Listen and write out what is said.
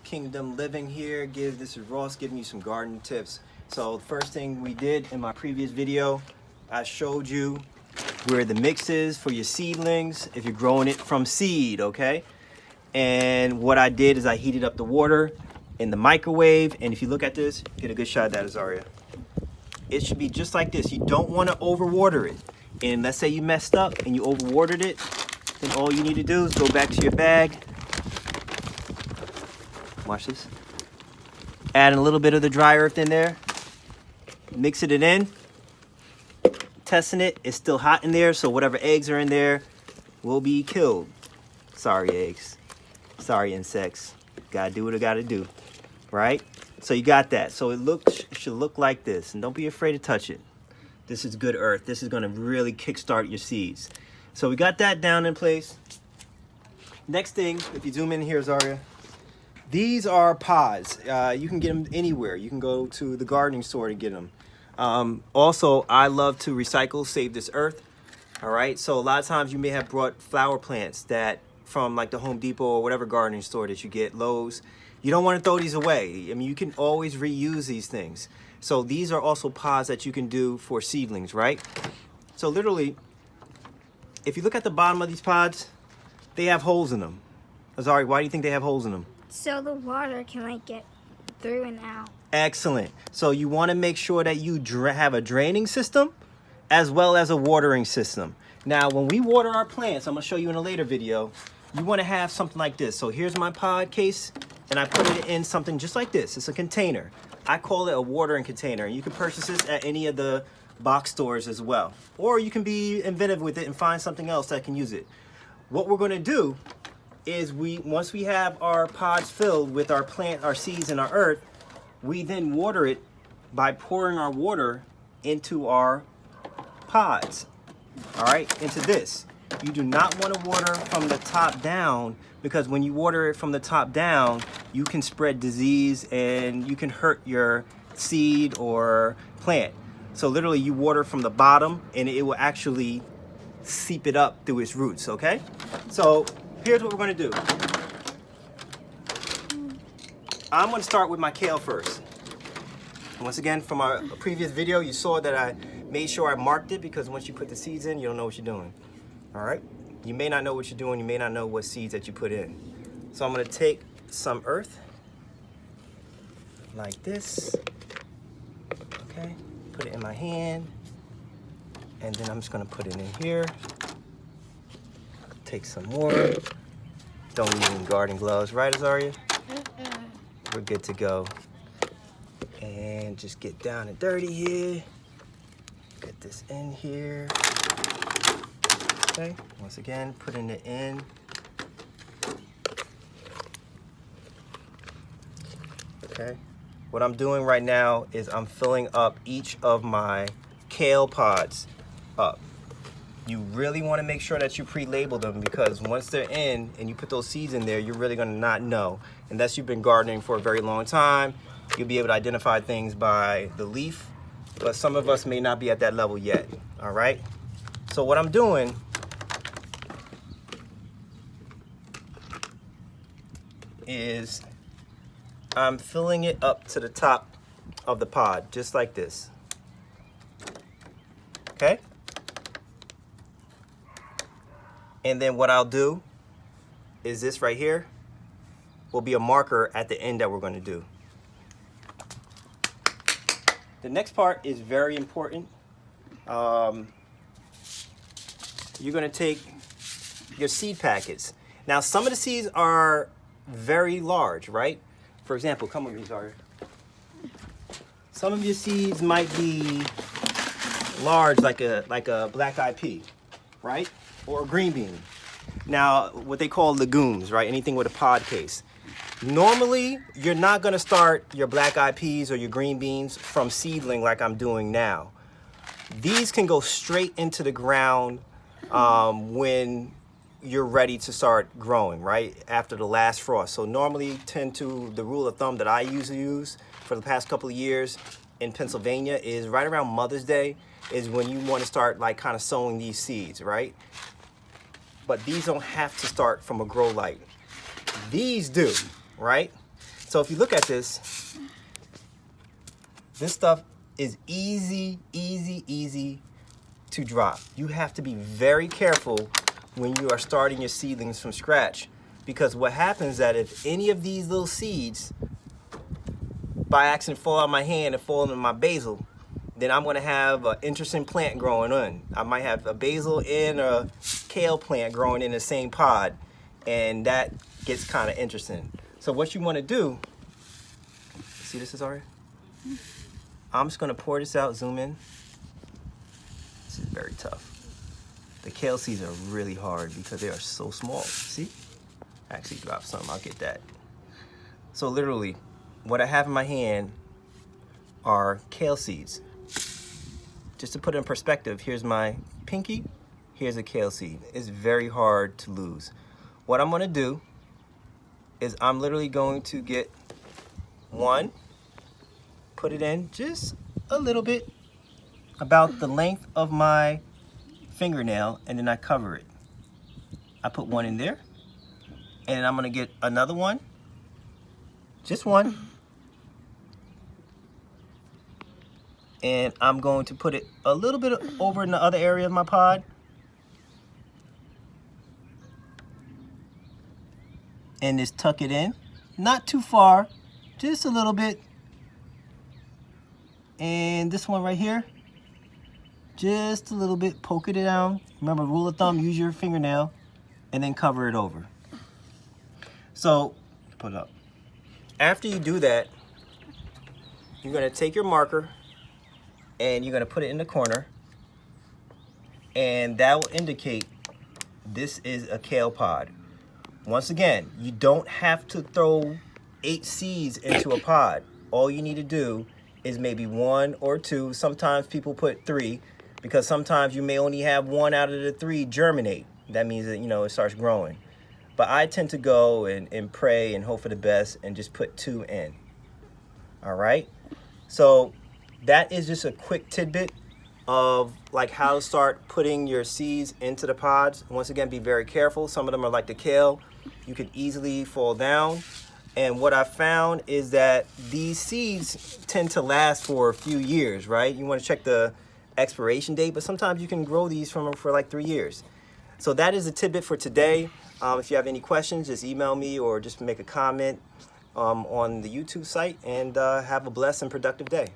Kingdom Living here. This is Ross giving you some garden tips. So the first thing we did in my previous video, I showed you where the mix is for your seedlings if you're growing it from seed, okay? And what I did is I heated up the water in the microwave, and if you look at this, get a good shot of that, Azaria. It should be just like this. You don't want to overwater it. And let's say you messed up and you overwatered it, then all you need to do is go back to your bag. Watch this. Add a little bit of the dry earth in there. Mixing it in. Testing it. It's still hot in there, so whatever eggs are in there will be killed. Sorry, eggs. Sorry, insects. Gotta do what I gotta do. Right? So you got that. So it should look like this. And don't be afraid to touch it. This is good earth. This is gonna really kickstart your seeds. So we got that down in place. Next thing, if you zoom in here, Zaria. These are pods. You can get them anywhere. You can go to the gardening store to get them. Also, I love to recycle, save this earth. All right. So a lot of times you may have brought flower plants that from like the Home Depot or whatever gardening store that you get, Lowe's. You don't want to throw these away. I mean, you can always reuse these things. So these are also pods that you can do for seedlings, right? So literally, if you look at the bottom of these pods, they have holes in them. Azari, why do you think they have holes in them? So the water can get through and out. Excellent. So you want to make sure that you have a draining system as well as a watering system. Now, when we water our plants, I'm going to show you in a later video, you want to have something like this. So here's my pod case, and I put it in something just like this. It's a container. I call it a watering container. You can purchase this at any of the box stores as well. Or you can be inventive with it and find something else that can use it. What we're going to do is once we have our pods filled with our seeds and our earth, we then water it by pouring our water into our pods. All right, into this. You do not want to water from the top down, because when you water it from the top down, you can spread disease and you can hurt your seed or plant. So literally you water from the bottom and it will actually seep it up through its roots, okay? So here's what we're going to do. I'm going to start with my kale first. Once again, from our previous video, you saw that I made sure I marked it, because once you put the seeds in, you don't know what you're doing. All right? You may not know what you're doing. You may not know what seeds that you put in. So I'm going to take some earth like this. Okay? Put it in my hand. And then I'm just going to put it in here. Take some more. Don't use any garden gloves, right, Azaria? We're good to go. And just get down and dirty here. Get this in here. Okay, once again, putting it in. Okay, what I'm doing right now is I'm filling up each of my kale pods up. You really want to make sure that you pre-label them, because once they're in and you put those seeds in there, you're really going to not know. Unless you've been gardening for a very long time, you'll be able to identify things by the leaf, but some of us may not be at that level yet. All right. So what I'm doing is I'm filling it up to the top of the pod, just like this. Okay. And then what I'll do is this right here will be a marker at the end that we're going to do. The next part is very important. You're going to take your seed packets. Now, some of the seeds are very large, right? For example, come with me, Zaria. Some of your seeds might be large, like a black-eyed pea, right? Or a green bean. Now, what they call legumes, right? Anything with a pod case. Normally, you're not going to start your black-eyed peas or your green beans from seedling like I'm doing now. These can go straight into the ground when you're ready to start growing, right? After the last frost. So normally the rule of thumb that I usually use for the past couple of years in Pennsylvania is right around Mother's Day is when you want to start kind of sowing these seeds, right? But these don't have to start from a grow light. These do, right? So if you look at this stuff is easy to drop. You have to be very careful when you are starting your seedlings from scratch, because what happens is that if any of these little seeds by accident fall out of my hand and fall into my basil, then I'm going to have an interesting plant growing on. I might have a basil and a kale plant growing in the same pod, and that gets kind of interesting. So what you want to do, see this is already? I'm just going to pour this out, zoom in. This is very tough. The kale seeds are really hard because they are so small. See? I actually dropped some, I'll get that. So literally, what I have in my hand are kale seeds. Just to put it in perspective, here's my pinky, here's a kale seed. It's very hard to lose. What I'm gonna do is I'm literally going to get one, put it in just a little bit, about the length of my fingernail, and then I cover it. I put one in there, and I'm gonna get another one, just one, and I'm going to put it a little bit over in the other area of my pod. And just tuck it in, not too far, just a little bit. And this one right here, just a little bit, poke it down. Remember, rule of thumb, use your fingernail, and then cover it over. So, put it up. After you do that, you're gonna take your marker and you're gonna put it in the corner, and that will indicate this is a kale pod. Once again, you don't have to throw 8 seeds into a pod. All you need to do is maybe 1 or 2. Sometimes people put 3, because sometimes you may only have 1 out of the 3 germinate. That means that, you know, it starts growing. But I tend to go and pray and hope for the best and just put 2 in. All right? So that is just a quick tidbit of like how to start putting your seeds into the pods. Once again, be very careful. Some of them are like the kale. You could easily fall down. And what I found is that these seeds tend to last for a few years, right? You want to check the expiration date, but sometimes you can grow these from them for like 3 years. So that is a tidbit for today. If you have any questions, just email me or just make a comment on the YouTube site, and have a blessed and productive day.